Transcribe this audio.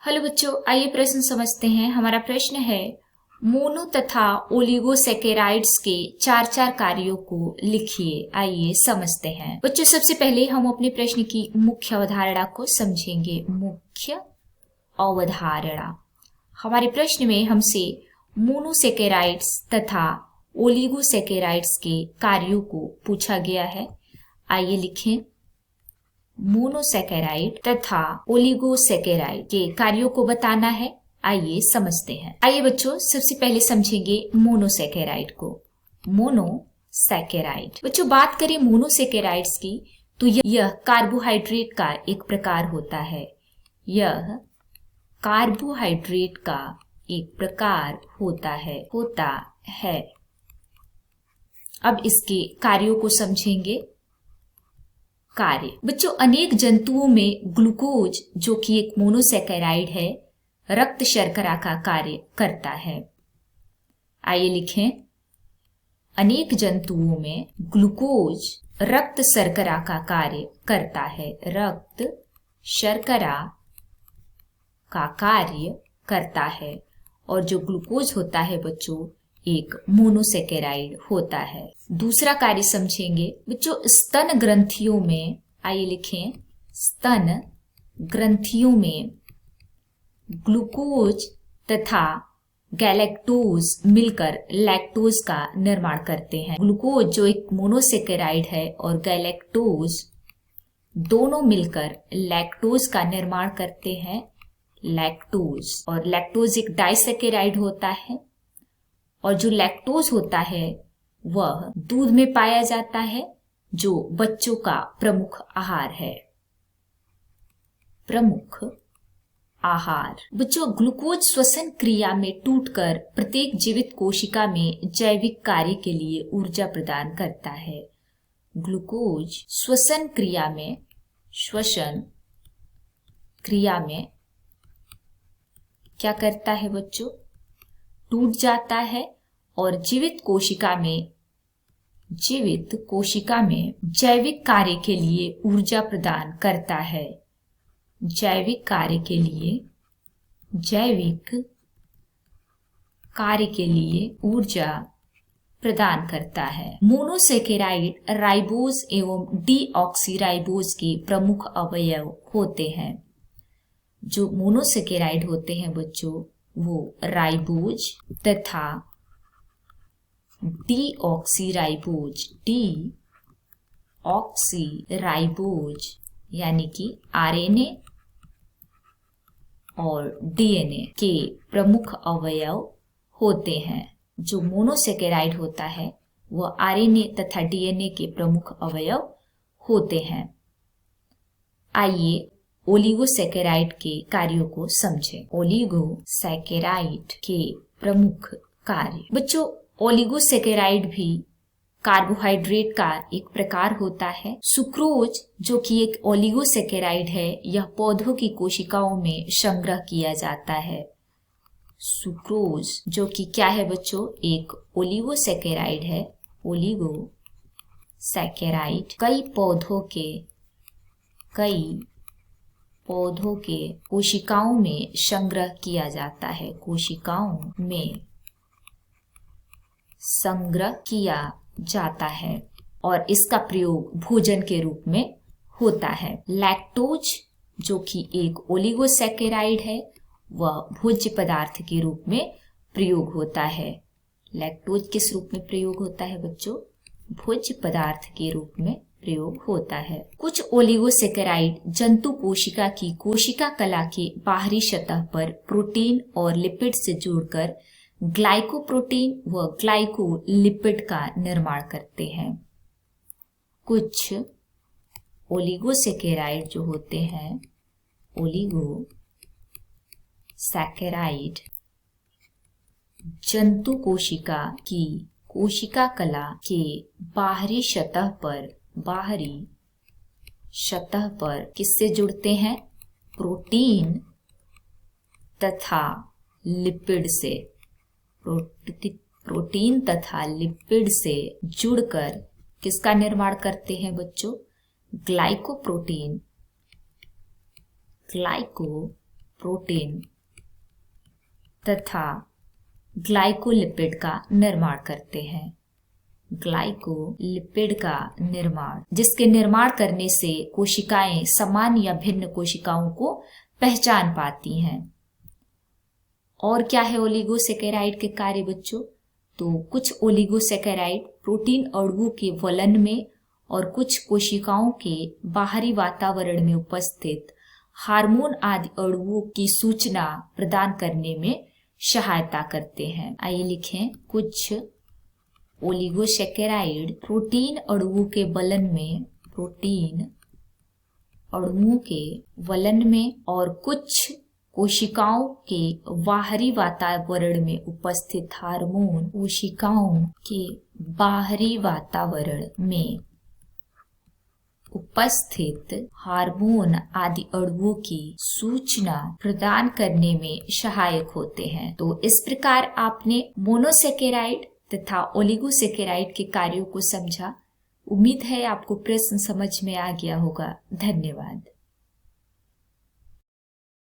Hello बच्चों, आइए प्रश्न समझते हैं। हमारा प्रश्न है मोनो तथा ओलिगोसैकेराइड्स के चार चार कार्यों को लिखिए। आइए समझते हैं। बच्चों, सबसे पहले हम अपने प्रश्न की मुख्य अवधारणा को समझेंगे। मुख्य अवधारणा, हमारे प्रश्न में हमसे मोनोसैकेराइड्स तथा ओलिगोसैकेराइड्स के कार्यों को पूछा गया है। आइए लिखें। मोनोसैकेराइड तथा ओलिगोसैकेराइड के कार्यों को बताना है। आइए समझते हैं। आइए बच्चों, सबसे पहले समझेंगे मोनोसैकेराइड को। मोनोसैकेराइड, बच्चों बात करें मोनोसैकेराइड्स की तो यह कार्बोहाइड्रेट का एक प्रकार होता है। यह कार्बोहाइड्रेट का एक प्रकार होता है। अब इसके कार्यों को समझेंगे। कार्य, बच्चों अनेक जंतुओं में ग्लूकोज जो कि एक मोनोसैकेराइड है, रक्त शर्करा का कार्य करता है। आइए लिखें। अनेक जंतुओं में ग्लूकोज रक्त शर्करा का कार्य करता है। रक्त शर्करा का कार्य करता है। और जो ग्लूकोज होता है बच्चों, एक मोनोसैकेराइड होता है। दूसरा कार्य समझेंगे बच्चों। स्तन ग्रंथियों में, आइए लिखें, स्तन ग्रंथियों में ग्लूकोज तथा गैलेक्टोज मिलकर लैक्टोज का निर्माण करते हैं। ग्लूकोज जो एक मोनोसैकेराइड है और गैलेक्टोज दोनों मिलकर लैक्टोज का निर्माण करते हैं। लैक्टोज, और लैक्टोज एक डाइसैकेराइड होता है। और जो लैक्टोज होता है वह दूध में पाया जाता है, जो बच्चों का प्रमुख आहार है। प्रमुख आहार, बच्चों ग्लूकोज श्वसन क्रिया में टूटकर प्रत्येक जीवित कोशिका में जैविक कार्य के लिए ऊर्जा प्रदान करता है। ग्लूकोज श्वसन क्रिया में क्या करता है बच्चों? टूट जाता है और जीवित कोशिका में जैविक कार्य के लिए ऊर्जा प्रदान करता है। जैविक कार्य के लिए ऊर्जा प्रदान करता है। मोनोसैकेराइड राइबोज एवं डीऑक्सीराइबोज के प्रमुख अवयव होते हैं। जो मोनोसैकेराइड होते हैं बच्चों, वो राइबोज तथा डीऑक्सीराइबोज यानी कि आरएनए और डीएनए के प्रमुख अवयव होते हैं। जो मोनोसैकेराइड होता है वह आरएनए तथा डीएनए के प्रमुख अवयव होते हैं। आइए ओलिगोसैकेराइड के कार्यों को समझें। ओलिगोसैकेराइड के प्रमुख कार्य, बच्चों ओलिगोसैकेराइड भी कार्बोहाइड्रेट का एक प्रकार होता है। सुक्रोज जो कि एक ओलिगोसैकेराइड है, यह पौधों की कोशिकाओं में संग्रह किया जाता है। सुक्रोज जो कि क्या है बच्चों? एक ओलिगोसैकेराइड है। ओलिगोसैकेराइड कई पौधों के कोशिकाओं में संग्रह किया जाता है। कोशिकाओं में संग्रह किया जाता है और इसका प्रयोग भोजन के रूप में होता है। लैक्टोज जो कि एक ओलिगोसैकेराइड है, वह भोज्य पदार्थ के रूप में प्रयोग होता है। लैक्टोज किस रूप में प्रयोग होता है बच्चों? भोज्य पदार्थ के रूप में प्रयोग होता है। कुछ ओलिगोसैकेराइड जंतु कोशिका की कोशिका कला के बाहरी सतह पर प्रोटीन और लिपिड से जुड़कर ग्लाइकोप्रोटीन व ग्लाइकोलिपिड का निर्माण करते हैं। कुछ ओलिगोसैकेराइड जो होते हैं, ओलिगोसैकेराइड जंतु कोशिका की कोशिका कला के बाहरी सतह पर किससे जुड़ते हैं? प्रोटीन तथा लिपिड से। प्रोटीन तथा लिपिड से जुड़कर किसका निर्माण करते हैं बच्चों? ग्लाइकोप्रोटीन प्रोटीन तथा ग्लाइकोलिपिड का निर्माण करते हैं। ग्लाइकोलिपिड का निर्माण, जिसके निर्माण करने से कोशिकाएं समान या भिन्न कोशिकाओं को पहचान पाती हैं। और क्या है ओलिगोसैकेराइड के कार्य बच्चों? तो कुछ ओलिगोसैकेराइड प्रोटीन अणुओं के वलन में और कुछ कोशिकाओं के बाहरी वातावरण में उपस्थित हार्मोन आदि अणुओं की सूचना प्रदान करने में सहायता करते हैं। आइए लिखें, कुछ ओलिगोसैकेराइड प्रोटीन अणुओं के वलन में और कुछ कोशिकाओं के बाहरी वातावरण में उपस्थित हार्मोन आदि अणुओं की सूचना प्रदान करने में सहायक होते हैं। तो इस प्रकार आपने मोनोसैकेराइड तथा ओलिगोसैकेराइड के कार्यों को समझा। उम्मीद है आपको प्रश्न समझ में आ गया होगा। धन्यवाद।